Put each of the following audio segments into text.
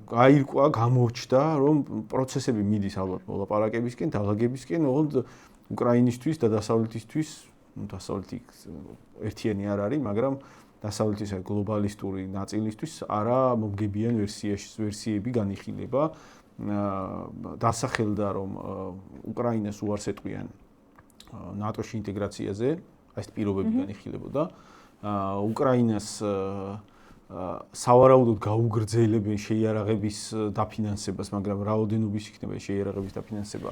გაირკვა, გამოჩნდა, რომ პროცესები მიდის ალბათ მოლაპარაკებისკენ, დალაგებისკენ, ოღონდ უკრაინისთვის და დასავლეთისთვის, დასავლეთი ერთიანი არ არის, მაგრამ დასავლეთის გლობალისტური ნაწილისთვის არა მომგებიან ვერსიები განიხილება. დასახელდა, რომ უკრაინას უარს ეტყვიან ნატოში ინტეგრაციაზე, ეს პირობები განიხილებოდა. უკრაინას სავარაუდოდ გაუგრძელებენ შეიარაღების დაფინანსებას, მაგრამ რაოდენობის იქნება შეიარაღების დაფინანსება.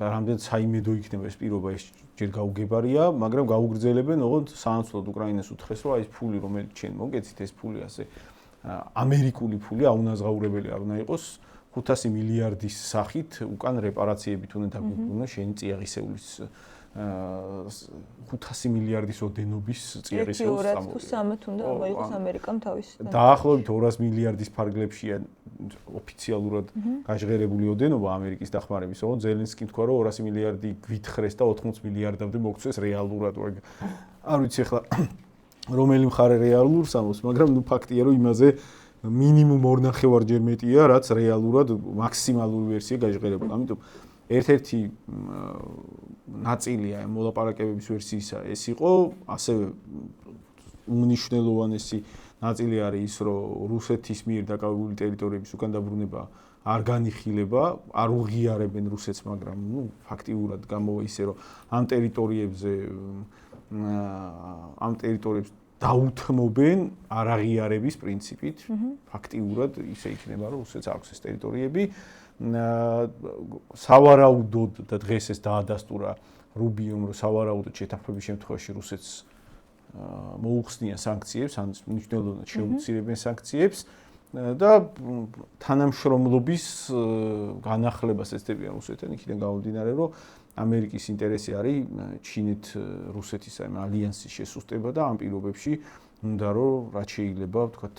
რამდენად საიმედო იქნება ეს პირობა, ეს ჯერ გაუგებარია, მაგრამ გაუგრძელებენ, ოღონდ საანცვლოდ უკრაინას უთხრეს, რომ ეს ფული, რომელიც ჩვენ მოგეცით, ეს ფული ასე ამერიკული ფული, აუნაზღაურებელი არ უნდა იყოს, 500 მილიარდის სახით უკან რეპარაციებით უნდა დაგვიბრუნო შენი წიაღისეულის 500 მილიარდის ოდენობის წიაღისეულის სამეთ უნდა მოიყოს ამერიკამ თავის. დაახლოებით 200 მილიარდის ფარგლებშია ოფიციალურად გაჟღერებული ოდენობა ამერიკის დახმარების, ოღონდ ზელენსკიმ თქვა, რომ 200 მილიარდი გვითხრეს და 80 მილიარდამდე მოგწეს რეალურად. არ ვიცი ახლა რომელი მხარე რეალურს ამბობს, მაგრამ ნუ ფაქტია, რომ იმაზე მინიმუმ 2.5-ჯერ მეტია, რაც რეალურად მაქსიმალური ვერსია გაჟღერებული. ამიტომ ერთ-ერთი ნაწილია მოლაპარაკებების ვერსიისა ეს იყო, ასევე უმნიშვნელოვანესი ნაწილი არის ის, რომ რუსეთის მიერ დაკავებული ტერიტორიების უკან დაბრუნება არ განიხილება, არ უღიარებენ რუსეთს, მაგრამ ფაქტიურად გამოვა ისე, რომ ამ ტერიტორიებს დაუთმობენ არაღიარების პრინციპით, ფაქტიურად ისე იქნება, რომ რუსეთს აქვს ეს ტერიტორიები. სავარაუდოდ და დღეს ეს დაადასტურა რუბიომ, რომ სავარაუდოდ შეთანხმების შემთხვევაში რუსეთს მოუხსნია სანქციებს, ან მნიშვნელოვნად შეუცირებენ სანქციებს და თანამშრომლობის განახლებას ეცდებიან რუსეთთან, იქიდან გამომდინარე, რომ ამერიკის ინტერესი არის ჩინეთ-რუსეთის ალიანსის შესუსტება და ამ პირობებში უნდა რომ რაც შეიძლება ვთქვათ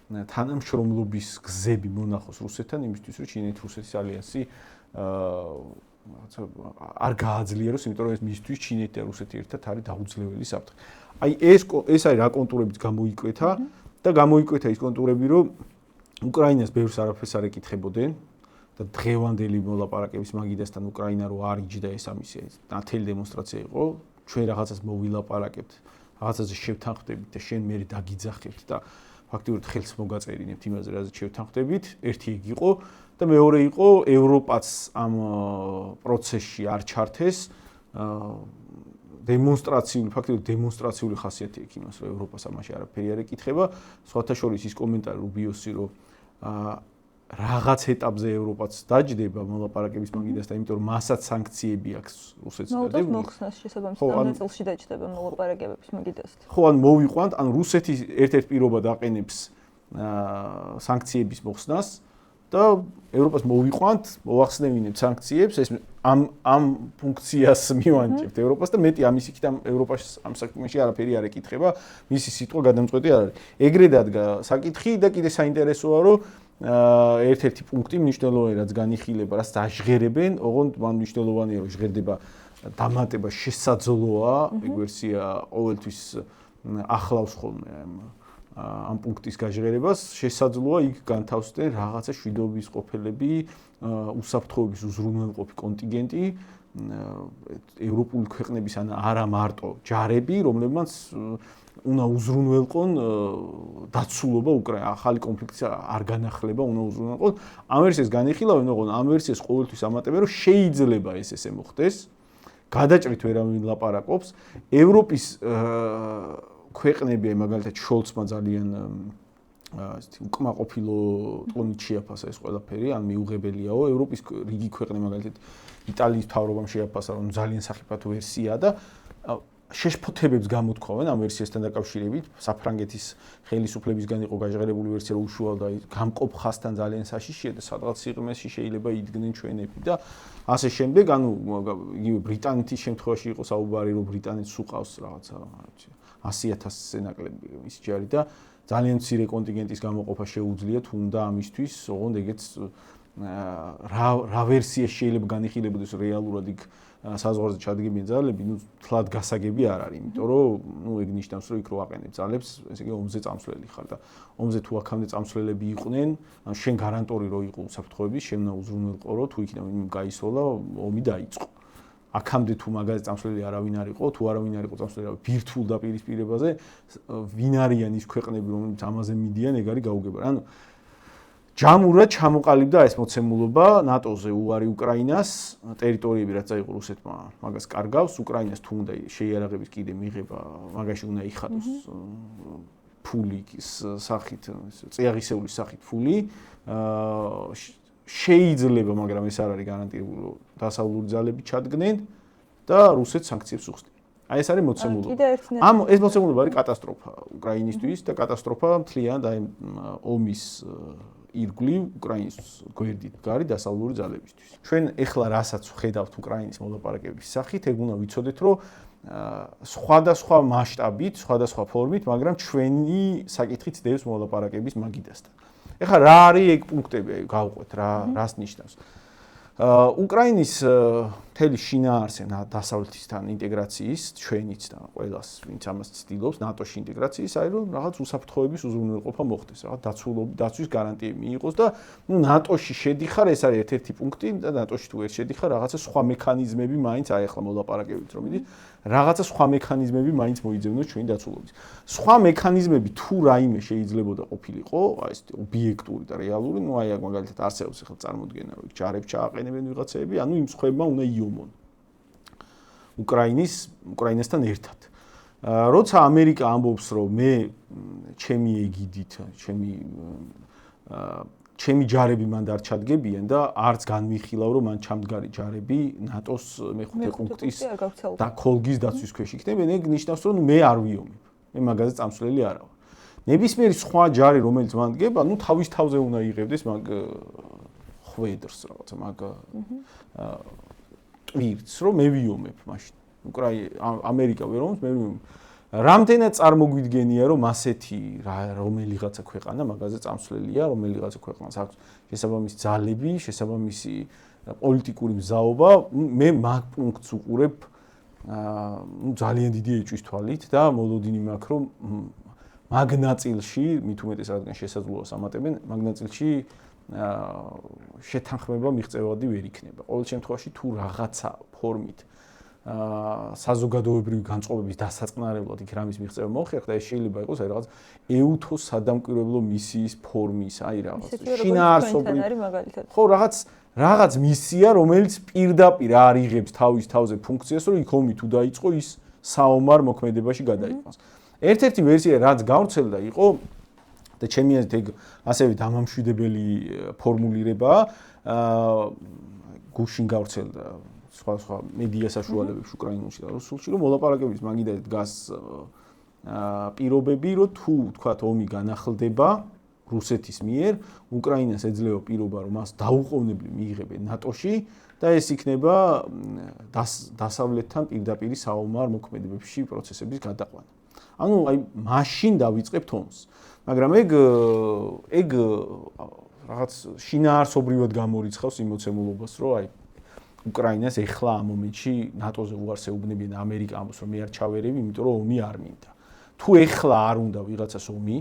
თანამშრომლობის გზები მონახოს რუსეთთან იმისთვის რომ ჩინეთ-რუსეთის ალიანსი არ გააძლიეროს, იმიტომ რომ ეს მისთვის ჩინეთი და რუსეთი ერთად არის დაუძლეველი საფრთხე. აი ეს არის რა კონტურებით გამოიკვეთა და გამოიკვეთა ის კონტურები, რომ უკრაინას ბევრს არაფერს არ ეკითხებოდნენ და დღევანდელი მოლაპარაკების მაგიდასთან უკრაინა რო არ იჯდა ეს ამისი ნათელი დემონსტრაცია იყო, ჩვენ რაღაცას მოვილაპარაკებთ, რაღაცაზე შევთანხმდებით და შენ მე დაგიძახებთ და ფაქტიურად ხელს მოგაწერინებთ იმაზე, რაზეც შევთანხმდებით, ერთი ეგ იყო და მეორე იყო ევროპაც ამ პროცესში არ ჩართეს დემონსტრაციული, ფაქტიურად დემონსტრაციული ხასიათი აქვს იმას, რომ ევროპას ამაში არაფერი არ ეკითხება, სხვათა შორის ის კომენტარი რუბიოსი, რომ რაღაც ეტაპზე ევროპაც დაჯდება მოლაპარაკების მაგიდასთან, იმიტომ რომ მასაც სანქციები აქვს რუსეთს და მოხსნას შესაბამისად ამ წელში დაჯდება მოლაპარაკებების მაგიდასთან. ხო, ან მოვიყვანთ, ან რუსეთი ერთ-ერთ პირობა დაყენებს სანქციების მოხსნას და ევროპას მოვიყვანთ, მოახსნევინებთ სანქციებს, ეს ამ ფუნქციას მივანიჭებთ ევროპას და მეტი ამის იქით ამ ევროპას ამ საქმეში არაფერი არ ეკითხება, მისი სიტყვა გადამწყვეტი არ არის. ეგრე დადგა საკითხი და კიდე საინტერესოა, რომ ერთ-ერთი პუნქტი მნიშვნელოვანი რაც განიხილება, რაც დაჟღერებენ, ოღონდ მან მნიშვნელოვანია რომ ჟღერდება დამატება შესაძლოა, ეგ ვერსია ყოველთვის ახლავს ხოლმე ამ პუნქტის გაჟღერებას, შესაძლოა იქ განთავსდნენ რაღაცა შვიდობის ყოფილები, უსაფრთხოების უზრუნველყოფი კონტინგენტი, ევროპული ქვეყნების ან არა მარტო ჯარები, რომლებმაც უნდა უზრუნველყონ დაცულობა უკრაინა, ახალი კონფლიქტის არ განახლება უნდა უზრუნველყონ. ამ ვერსიას განიხილავენ, ოღონდ ამ ვერსიას ყოველთვის ამატებენ, რომ შეიძლება ეს ესე მოხდეს. გადაჭრით ვერავინ ლაპარაკობს. ევროპის ქვეყნები, მაგალითად შოლცმა ძალიან უკმაყოფილო ტონით შეაფასა ეს ყველაფერი, ან მიუღებელიაო. ევროპის რიგი ქვეყნები, მაგალითად იტალიის მთავრობამ შეაფასა, რომ ძალიან სახიფათო ვერსიაა და შეშფოთებებს გამოთქვამენ ამ ვერსიასთან დაკავშირებით. საფრანგეთის ხელისუფლებისგან იყო გაჟღერებული ვერსია, რომ უშუალოდ გამყოფ ხასთან ძალიან საშიშია და სადღაც სიღრმეში შეიძლება იდგნენ ჩვენები და ასე შემდეგ. ანუ იგივე ბრიტანეთის შემთხვევაში იყო საუბარი, რომ ბრიტანეთს უყავს რაღაცა 100,000-ზე ნაკლები ის ჯარი და ძალიან მცირე კონტინგენტის გამოყოფა შეუძლიათ, უნდა ამისთვის, ოღონდ ეგეც რა ვერსია შეიძლება განიხილებოდეს რეალურად იქ საზღვარზე ჩადგებიან ძალები, თლად გასაგები არ არის, იმიტომ რომ ეგ ნიშნავს, რომ იქ რო აყენებ ძალებს, ესე იგი ომზე წამსვლელი ხარ და ომზე თუ აქამდე წამსვლელები იყვნენ, შენ გარანტორი რო იყო უსაფრთხოების, შენ უნდა უზრუნველყო, რომ თუ იქიდან ვინმე გაისვლა, ომი დაიწყო. აქამდე თუ მაგაზე წამსვლელი არავინ არ იყო, თუ არავინ არ იყო წამსვლელი, ბირთვულ დაპირისპირებაზე, ვინ არიან ის ქვეყნები, რომლებიც ამაზე მიდიან, ეგ არის გაუგებარი. ანუ ჯამურად ჩამოყალიბდა ეს მოცემულობა ნატოზე უარი უკრაინას, ტერიტორიები რაც აიღო რუსეთმა, მაგას კარგავს, უკრაინას თუ უნდა შეიარაღების კიდე მიღება, მაგაში უნდა იხადოს ფული სახით, წიაღისეულის სახით ფული. შეიძლება, მაგრამ ეს არ არის გარანტირებული, რომ დასავლური ძალები ჩადგნენ და რუსეთს სანქციებს უხსნიან. აი ეს არის მოცემულობა. ეს მოცემულობა არის კატასტროფა უკრაინისთვის და კატასტროფა მთლიან და ომის ირგვლივ უკრაინის გვერდით გარი დასავლური ძალებისთვის. ჩვენ ეხლა რასაც ხედავთ უკრაინის მოლაპარაკებების სახით, ეგ უნდა ვიცოდეთ, რომ სხვადასხვა მასშტაბით, სხვადასხვა ფორმით, მაგრამ ჩვენი საკითხით დევს მოლაპარაკების მაგიდასთან. ეხლა რა არის ეგ პუნქტები, გავყვეთ რას ნიშნავს. უკრაინის მთელი შინაარსი დასავლეთისთან ინტეგრაციის, ჩვენიც და ყველას, ვინც ამას ცდილობს, ნატოში ინტეგრაციის, არის რომ რაღაც უსაფრთხოების უზრუნველყოფა მოხდეს, რაღაც დაცვის გარანტიები მიიღოს და ნატოში შედიხარ, ეს არის ერთ-ერთი პუნქტი და ნატოში თუ ვერ შედიხარ, რაღაცა სხვა მექანიზმები მაინც აი ახლა მოლაპარაკებით რომ იდით, რაღაცა სხვა მექანიზმები მაინც მოიძებნოს ჩვენი დაცულობის. სხვა მექანიზმები თუ რაიმე შეიძლებოდა ყოფილიყო, აი ეს ობიექტური და რეალური, ну აი მაგალითად არსებობს ახლა წარმოდგენა, რომ ჯარებს ჩააყენებენ ვიღაცები, ანუ იმ სხვებმა უნდა იომონ უკრაინასთან ერთად. როცა ამერიკა ამბობს, რომ მე ჩემი ეგიდით, ჩემი ჯარები მან არ ჩადგებიან და არც განვიხილავ, რომ მან ჩამდგარი ჯარები ნატოს მეხუთე პუნქტის და ქოლგის დაცვის ქვეშ იქნებიან, ეგ ნიშნავს, რომ მე არ ვიომებ. მე მაგაზე წამსვლელი არა ვარ. ნებისმიერი სხვა ჯარი, რომელიც მან დგება, ну თავის თავზე უნდა იღებდეს მაგ ხვედრს რაღაცა, მაგ ტვირთს, რომ მე ვიომებ მაშინ. ამერიკა ვერ ომს, მე ვიომებ. რამდენად წარმოგვიდგენია, რომ ასეთი რომელიღაცა ქვეყანა მაგაზე წამსვლელია, რომელიღაცა ქვეყანას აქვს შესაბამისი ძალები, შესაბამისი პოლიტიკური მზაობა, მე მაგ პუნქტს უყურებ ძალიან დიდი ეჭვის თვალით და მოლოდინი მაქვს, რომ მაგ ნაწილში, მით უმეტეს რადგან შესაძლოა ამატებენ, მაგ ნაწილში შეთანხმება მიღწევადი ვერ იქნება. ყოველ შემთხვევაში თუ რაღაცა ფორმით საზოგადოებრივი განწყობების დასაწყნარებლად იქ რამის მიღწევა მოხერხდა, ეს შეიძლება იყოს აი რაღაც ეუთოს სადამკვირვებლო მისიის ფორმის, აი რაღაც შინაარსობრივი ხო რაღაც მისია, რომელიც პირდაპირ არ იღებს თავის თავზე ფუნქციას, რომ იქ ომი თუ დაიწყო, ის საომარ მოქმედებაში გადაიყვანს. ერთ-ერთი ვერსია რაც გავრცელდა იყო და ჩემი აზრით ეგ ასევე დამამშვიდებელი ფორმულირებაა, გუშინ გავრცელდა სხვა მედია საშუალებებში უკრაინულში და რუსულში, რომ მოლაპარაკების მაგიდაზე დგას პირობები, რომ თუ თქვათ ომი განახლდება რუსეთის მიერ, უკრაინას ეძლევა პირობა, რომ მას დაუყოვნებლივ მიიღებენ ნატოში და ეს იქნება დასავლეთთან პირდაპირ საომარ მოქმედებებში პროცესების გადაყვანა. ანუ აი მაშინ დავიწყებთ ომს. მაგრამ ეგ რაღაც შინაარსობრივად გამორიცხავს იმ მოცემულობას, რომ აი უკრაინას ეხლა ამ მომენტში ნატოზე უარს ეუბნებიან და ამერიკა ამბობს, რომ მე არ ჩავერევი, იმიტომ რომ ომი არ მინდა. თუ ეხლა არ უნდა ვიღაცას ომი,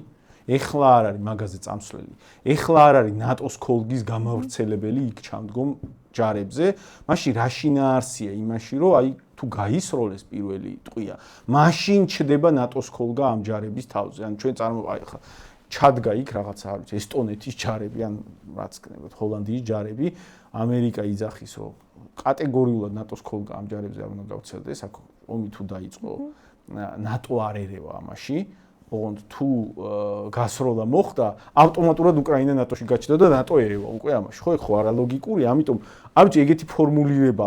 ეხლა არ არის მაგაზე წამსვლელი. ეხლა არ არის ნატოს ქოლგის გამავრცელებელი იქ ჩამდგომ ჯარებზე, მაშინ რა შინაარსია იმაში, რომ აი თუ გაისროლეს პირველი ტყვია, მაშინ ჩდება ნატოს ქოლგა ამ ჯარების თავზე. ან ჩვენ აი ხა ჩადგა იქ რაღაცა არ ვიცი, ესტონეთის ჯარები, ან რაც ქნებოდ, ჰოლანდიის ჯარები, ამერიკა იძახის, რომ კატეგორიულად ნატოს ქოლგა ამ ჯარებზე არ უნდა გავრცელდეს, აქ ომი თუ დაიწყო, ნატო არ ერევა ამაში. ოღონდ თუ გასროლა მოხდა, ავტომატურად უკრაინა ნატოში გაჩნდა და ნატო ერევა უკვე ამაში. ხო არა ლოგიკური, ამიტომ არ ვიცი, ეგეთი ფორმულირება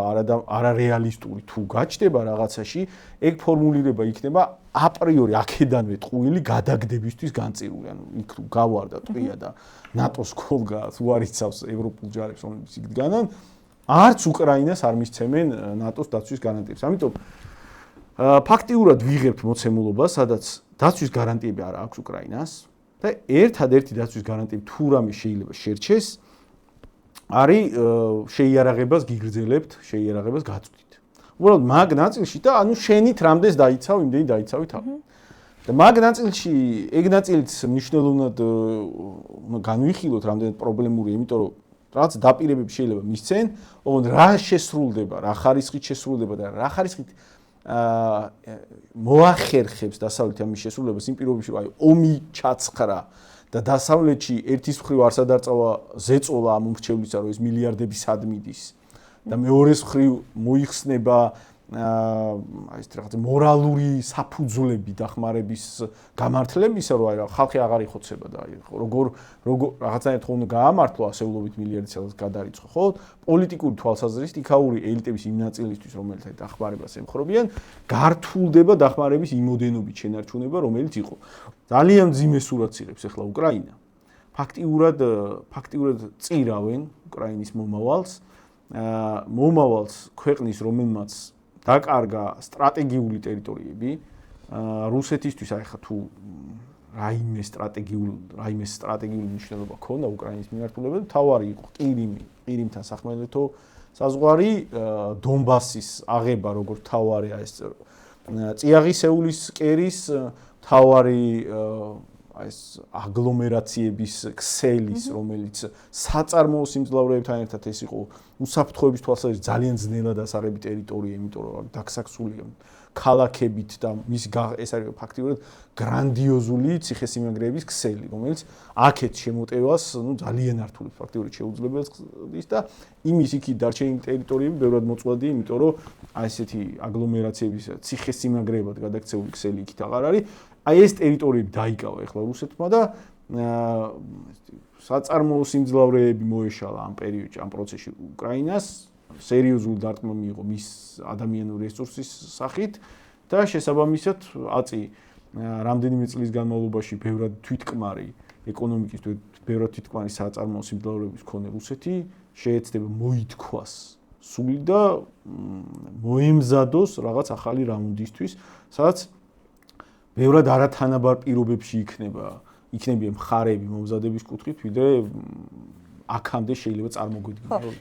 არარეალისტური თუ გაჩნდება რაღაცაში, ეგ ფორმულირება იქნება აპრიორი აქედანვე ტყუილი გადაგდებისთვის განწირული. ანუ იქ თუ გავარდა ტყია და ნატოს ქოლგა უარიცავს ევროპულ ჯარებს, რომლებიც იქ დგანან, არც უკრაინას არ მისცემენ ნატოს დაცვის გარანტიებს. ამიტომ ფაქტიურად ვიღებთ მოცემულობას, სადაც დაცვის გარანტიები არ აქვს უკრაინას და ერთადერთი დაცვის გარანტიები თუ რამე შეიძლება შერჩეს, არის შეიარაღებას გიგრძელებთ, შეიარაღებას გაწვდით. უბრალოდ მაგ ნაწილში და ანუ შენით რამდენს დაიცავ, იმდენი დაიცავი თავი. და მაგ ნაწილში, ეგ ნაწილიც მნიშვნელოვნად განვიხილოთ, რამდენად პრობლემურია, იმიტომ რომ რაც დაპირებები შეიძლება მისცენ, ოღონდ რა შესრულდება, რა ხარისხით შესრულდება და რა ხარისხით მოახერხებს დასავლეთი ამის შესრულებას იმ პირობებში, რომ აი ომი ჩაცხრა და დასავლეთში ერთის მხრივ არ სადარწავა ზეწოლა ამ უმრჩევლისა, რომ ეს მილიარდები სად მიდის და მეორეს მხრივ მოიხსნება აი ეს რაღაც მორალური საფუძვლები დახმარების გამართლებისა, რომ აი რა ხალხი აღარ იხოცება და აი როგორ რაღაცნაირად ხო უნდა გაამართლო ასეულობით მილიარდი სადაც გადარიცხო, ხო? პოლიტიკური თვალსაზრისით იქაური ელიტების იმ ნაწილისთვის, რომელთაც დახმარებას ემხრობიან, გართულდება დახმარების იმოდენობით შენარჩუნება, რომელიც იყო. ძალიან მძიმე სურათს იღებს ახლა უკრაინა. ფაქტიურად წირავენ უკრაინის მომავალს ქვეყნის, რომელმაც დაკარგა სტრატეგიული ტერიტორიები რუსეთისთვის აი ხა თუ რაიმე სტრატეგიული მნიშვნელობა ქონდა უკრაინის მიმართულებად, თავარი იყო ყირიმთან სახმელეთო საზღვარი, დონბასის აღება როგორც თავარი აი ეს წიაღისეულის კერის თავარი აი ეს აგლომერაციების ქსელის, რომელიც საწარმოო სიმძლავრეებთან ერთად ეს იყო უსაფრთხოების თვალსაზრისით ძალიან ძნელად ასაღები ტერიტორია, იმიტომ რომ დაგსაქსულია ქალაქებით და ეს არის ფაქტიურად გრანდიოზული ციხესიმაგრეების ქსელი, რომელიც აქეთ შემოტევას ძალიან ართულებს ფაქტიურად შეუძლებელს და იმის იქით დარჩენილი ტერიტორიები ბევრად მოწვადია, იმიტომ რომ აი ესეთი აგლომერაციების ციხესიმაგრეებად გადაქცეული ქსელი იქით აღარ არის. აი ეს ტერიტორიები დაიკავა ახლა რუსეთმა და საწარმოო სიმძლავრეები მოეშალა ამ პერიოდში, ამ პროცესში უკრაინას, სერიოზული დარტყმა მიიღო მის ადამიანური რესურსის სახით და შესაბამისად აწი რამდენიმე წლის განმავლობაში ბევრად თვითკმარი ეკონომიკის, ბევრად თვითკმარი საწარმოო სიმძლავრეების მქონე რუსეთი შეეცდება მოითქვას სული და მოემზადოს რაღაც ახალი რაუნდისთვის, სადაც ბევრად არათანაბარ პირობებში იქნებიან მხარეები მომზადების კუთხით, ვიდრე აქამდე შეიძლება წარმოგვიდგინო.